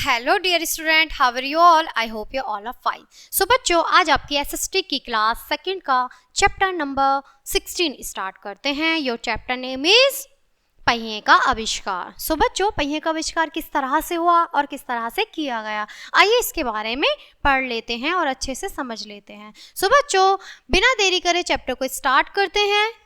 Hello dear student, how are you all? I hope you all are fine. So बच्चों, आज आपकी SST की class second का chapter number 16 start करते हैं। योर चैप्टर नेम इज पहिए का आविष्कार। सो बच्चों, पहिए का आविष्कार किस तरह से हुआ और किस तरह से किया गया, आइए इसके बारे में पढ़ लेते हैं और अच्छे से समझ लेते हैं। सो बच्चों, बिना देरी करे चैप्टर को स्टार्ट करते हैं।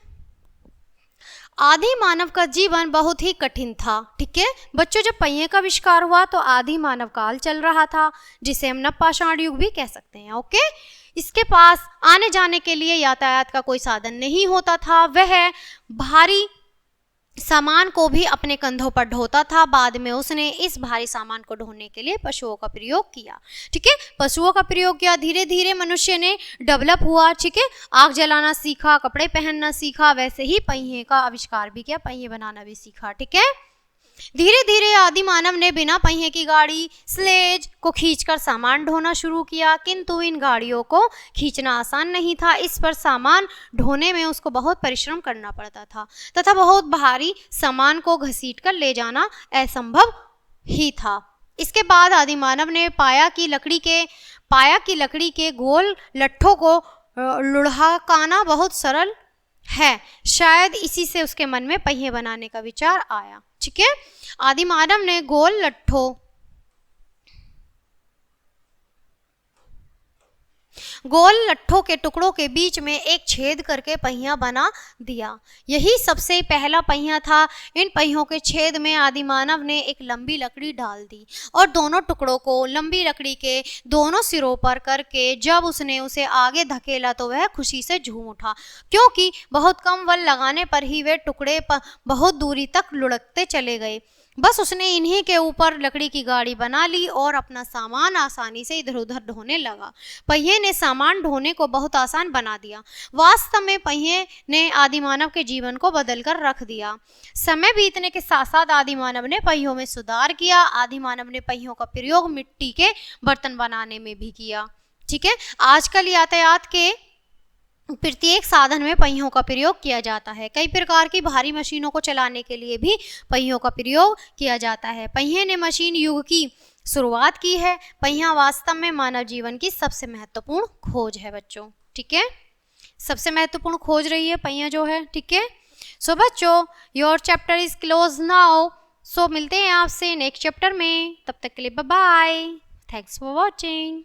आदि मानव का जीवन बहुत ही कठिन था। ठीक है बच्चों, जब पहिए का आविष्कार हुआ तो आदि मानव काल चल रहा था, जिसे हम नवपाषाण युग भी कह सकते हैं। ओके, इसके पास आने जाने के लिए यातायात का कोई साधन नहीं होता था। वह भारी सामान को भी अपने कंधों पर ढोता था। बाद में उसने इस भारी सामान को ढोने के लिए पशुओं का प्रयोग किया। ठीक है, पशुओं का प्रयोग किया, धीरे धीरे मनुष्य ने डेवलप हुआ। ठीक है, आग जलाना सीखा, कपड़े पहनना सीखा, वैसे ही पहिए का आविष्कार भी किया, पहिए बनाना भी सीखा। ठीक है, धीरे धीरे आदि मानव ने बिना पहिए की गाड़ी स्लेज को खींचकर सामान ढोना शुरू किया, किंतु इन गाड़ियों को खींचना आसान नहीं था। इस पर सामान ढोने में उसको बहुत परिश्रम करना पड़ता था तथा बहुत भारी सामान को घसीटकर ले जाना असंभव ही था। इसके बाद आदि मानव ने पाया कि लकड़ी के गोल लट्ठों को लुढ़काना बहुत सरल है। शायद इसी से उसके मन में पहिए बनाने का विचार आया। ठीक है, आदि मानव ने गोल लट्ठों के टुकड़ों के बीच में एक छेद करके पहिया बना दिया। यही सबसे पहला पहिया था। इन पहियों के छेद में आदि मानव ने एक लंबी लकड़ी डाल दी और दोनों टुकड़ों को लंबी लकड़ी के दोनों सिरों पर करके जब उसने उसे आगे धकेला तो वह खुशी से झूम उठा, क्योंकि बहुत कम बल लगाने पर ही वे टुकड़े बहुत दूरी तक लुढ़कते चले गए। बस उसने इन्हीं के ऊपर लकड़ी की गाड़ी बना ली और अपना सामान आसानी से इधर उधर ढोने लगा। पहिए ने सामान ढोने को बहुत आसान बना दिया। वास्तव में पहिए ने आदि मानव के जीवन को बदल कर रख दिया। समय बीतने के साथ साथ आदि मानव ने पहियों में सुधार किया। आदि मानव ने पहियों का प्रयोग मिट्टी के बर्तन बनाने में भी किया। ठीक है, आजकल यातायात के प्रत्येक साधन में पहियों का प्रयोग किया जाता है। कई प्रकार की भारी मशीनों को चलाने के लिए भी पहियों का प्रयोग किया जाता है। पहिए ने मशीन युग की शुरुआत की है। पहिया वास्तव में मानव जीवन की सबसे महत्वपूर्ण खोज है बच्चों। ठीक है, सबसे महत्वपूर्ण खोज रही है पहिया जो है। ठीक है, सो बच्चों, your chapter is close now. So मिलते हैं आपसे नेक्स्ट चैप्टर में, तब तक के लिए bye bye. Thanks for watching.